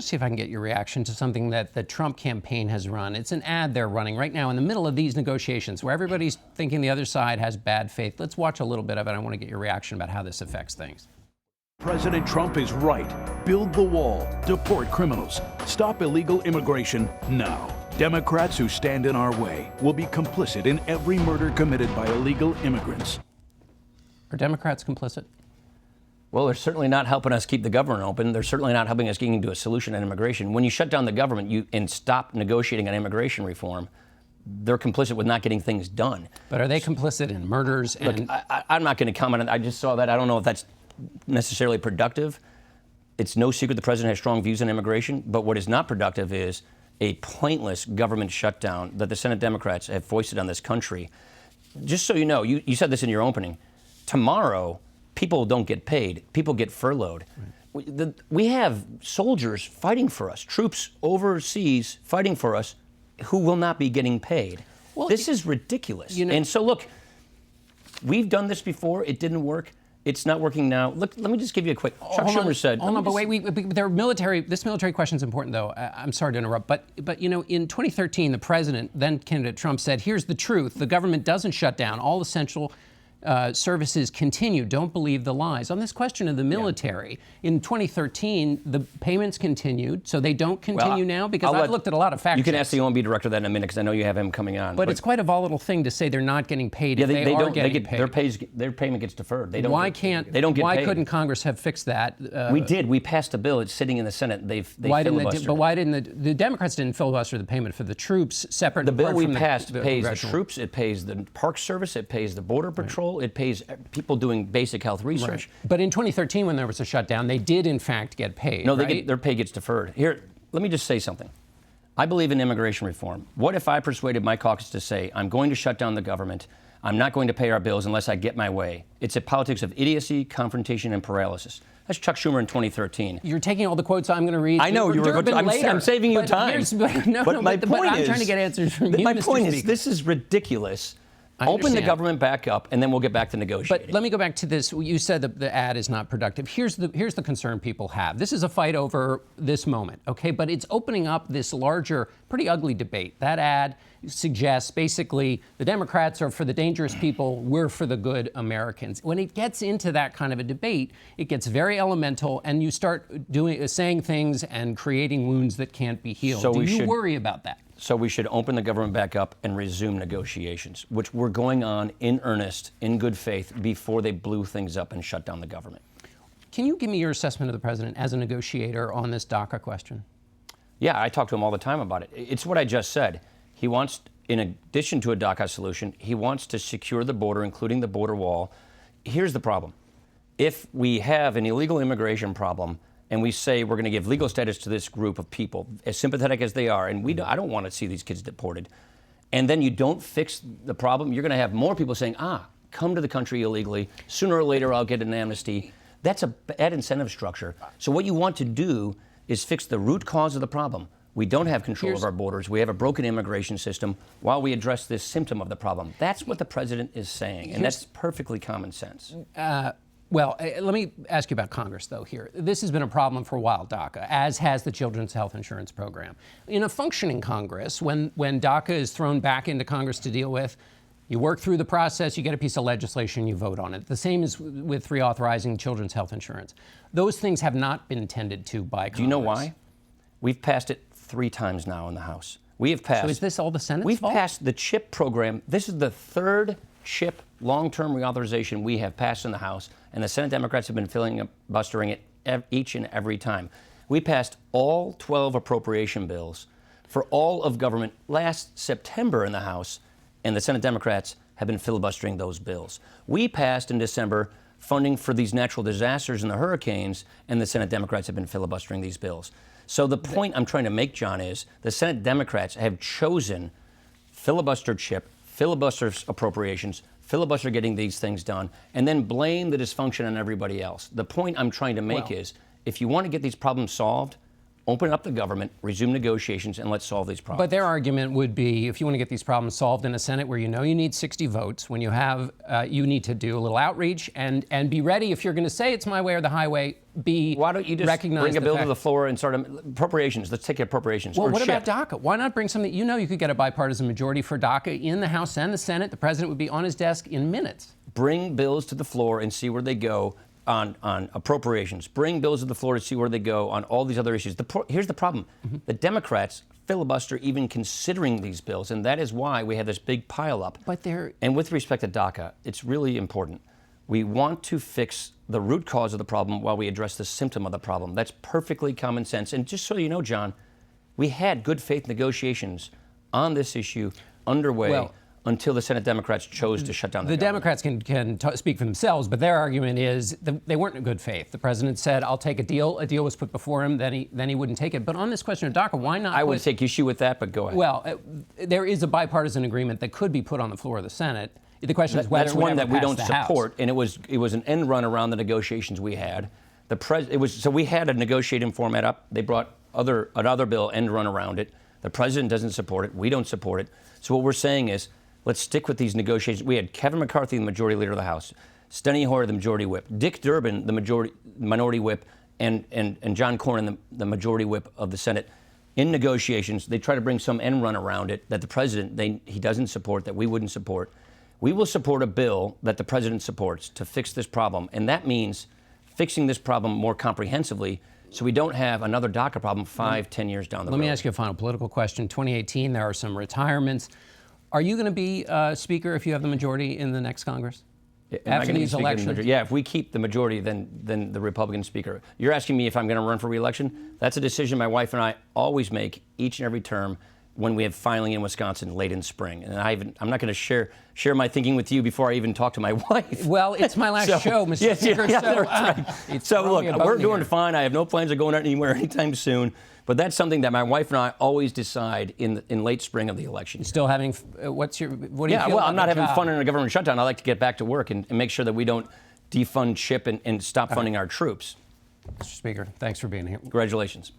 to see if I can get your reaction to something that the Trump campaign has run. It's an ad they're running right now in the middle of these negotiations where everybody's thinking the other side has bad faith. Let's watch a little bit of it. I want to get your reaction about how this affects things. President Trump is right. Build the wall. Deport criminals. Stop illegal immigration now. Democrats who stand in our way will be complicit in every murder committed by illegal immigrants. Are Democrats complicit? Well, they're certainly not helping us keep the government open. They're certainly not helping us getting to a solution on immigration. When you shut down the government and stop negotiating on immigration reform, they're complicit with not getting things done. But are they complicit in murders? Look, I'm not going to comment on that. I just saw that. I don't know if that's necessarily productive. It's no secret the president has strong views on immigration, but what is not productive is a pointless government shutdown that the Senate Democrats have foisted on this country. Just so you know, you said this in your opening, tomorrow people don't get paid, people get furloughed. Right. We have soldiers fighting for us, troops overseas fighting for us who will not be getting paid. Well, this is ridiculous. And so look, we've done this before, it didn't work. It's not working now. Look, let me just give you a quick. Chuck Schumer said. Hold on, but wait. There are military. This military question is important, though. I'm sorry to interrupt, but in 2013, the president, then candidate Trump, said, "Here's the truth: the government doesn't shut down. All essential services continue. Don't believe the lies." On this question of the military, in 2013, the payments continued, so they don't continue now? Because I've looked at a lot of facts. You can ask the OMB director that in a minute, because I know you have him coming on. But it's quite a volatile thing to say they're not getting paid if they are getting paid. Their payment gets deferred. They don't why get Why paid. couldn't Congress have fixed that? We did. We passed a bill. It's sitting in the Senate. They filibustered. But why didn't the Democrats didn't filibuster the payment for the troops separate? The bill we passed pays the troops. It pays the Park Service. It pays the Border Patrol. It pays people doing basic health research. Right. But in 2013, when there was a shutdown, they did in fact get paid. No, right? Their pay gets deferred. Here, let me just say something. I believe in immigration reform. What if I persuaded my caucus to say, I'm going to shut down the government, I'm not going to pay our bills unless I get my way? It's a politics of idiocy, confrontation, and paralysis. That's Chuck Schumer in 2013. You're taking all the quotes I'm going to read. I know you were. I'm saving you time. I'm trying to get answers from you. My point is, this is ridiculous. Open the government back up, and then we'll get back to negotiating. But let me go back to this. You said that the ad is not productive. Here's the concern people have. This is a fight over this moment, okay? But it's opening up this larger, pretty ugly debate. That ad suggests basically the Democrats are for the dangerous people, we're for the good Americans. When it gets into that kind of a debate, it gets very elemental, and you start saying things and creating wounds that can't be healed. Do you worry about that? So we should open the government back up and resume negotiations, which were going on in earnest, in good faith, before they blew things up and shut down the government. Can you give me your assessment of the president as a negotiator on this DACA question? Yeah, I talk to him all the time about it. It's what I just said. He wants, in addition to a DACA solution, he wants to secure the border, including the border wall. Here's the problem. If we have an illegal immigration problem, and we say we're going to give legal status to this group of people, as sympathetic as they are, and I don't want to see these kids deported, and then you don't fix the problem, you're going to have more people saying, come to the country illegally, sooner or later I'll get an amnesty. That's a bad incentive structure. So what you want to do is fix the root cause of the problem. We don't have control of our borders. We have a broken immigration system while we address this symptom of the problem. That's what the president is saying, and that's perfectly common sense. Well, let me ask you about Congress, though, here. This has been a problem for a while, DACA, as has the Children's Health Insurance Program. In a functioning Congress, when DACA is thrown back into Congress to deal with, you work through the process, you get a piece of legislation, you vote on it. The same is with reauthorizing children's health insurance. Those things have not been tended to by Congress. Do you know why? We've passed it 3 times now in the House. We have passed. So is this all the Senate's fault? We've passed the CHIP program. This is the 3rd CHIP long-term reauthorization we have passed in the House, and the Senate Democrats have been filibustering it each and every time. We passed all 12 appropriation bills for all of government last September in the House, and the Senate Democrats have been filibustering those bills. We passed in December funding for these natural disasters and the hurricanes, and the Senate Democrats have been filibustering these bills. So the point I'm trying to make, John, is the Senate Democrats have chosen filibuster CHIP, filibuster appropriations, filibuster getting these things done, and then blame the dysfunction on everybody else. The point I'm trying to make is, if you want to get these problems solved, open up the government, resume negotiations, and let's solve these problems. But their argument would be, if you want to get these problems solved in a Senate where you know you need 60 votes, when you have, you need to do a little outreach and be ready. If you're going to say it's my way or the highway, why don't you just bring a bill to the floor and start appropriations? Let's take appropriations. Well, or what chip. about DACA? Why not bring something? You know, you could get a bipartisan majority for DACA in the House and the Senate. The president would be on his desk in minutes. Bring bills to the floor and see where they go on appropriations. Bring bills to the floor to see where they go on all these other issues. Here's the problem. The Democrats filibuster even considering these bills, and that is why we have this big pileup. And with respect to DACA, it's really important. We want to fix the root cause of the problem while we address the symptom of the problem. That's perfectly common sense. And just so you know, John, we had good faith negotiations on this issue underway until the Senate Democrats chose to shut down the government. Democrats can speak for themselves, but their argument is they weren't in good faith. The president said, I'll take a deal. A deal was put before him, then he wouldn't take it. But on this question of DACA, why not? I would take issue with that, but go ahead. Well, there is a bipartisan agreement that could be put on the floor of the Senate. The question is whether that's one that we don't support, House. and it was an end run around the negotiations we had. So we had a negotiating format up. They brought another bill end run around it. The president doesn't support it. We don't support it. So what we're saying is, let's stick with these negotiations. We had Kevin McCarthy, the majority leader of the House, Steny Hoyer, the majority whip, Dick Durbin, the minority whip, and John Cornyn, the majority whip of the Senate. In negotiations, they try to bring some end run around it that the president he doesn't support, that we wouldn't support. We will support a bill that the president supports to fix this problem, and that means fixing this problem more comprehensively so we don't have another DACA problem 5-10 years down the road. Let me ask you a final political question. 2018, there are some retirements. Are you going to be Speaker if you have the majority in the next Congress? After these elections? Yeah, if we keep the majority, then the Republican Speaker. You're asking me if I'm going to run for re-election? That's a decision my wife and I always make each and every term when we have filing in Wisconsin late in spring. And I'm not going to share my thinking with you before I even talk to my wife. Well, it's my last show, Mr. Speaker. So look, we're doing fine. I have no plans of going anywhere anytime soon. But that's something that my wife and I always decide in late spring of the election. Still having, what do you feel well, I'm not having job? fun in a government shutdown. I like to get back to work and make sure that we don't defund CHIP and stop funding our troops. Mr. Speaker, thanks for being here. Congratulations.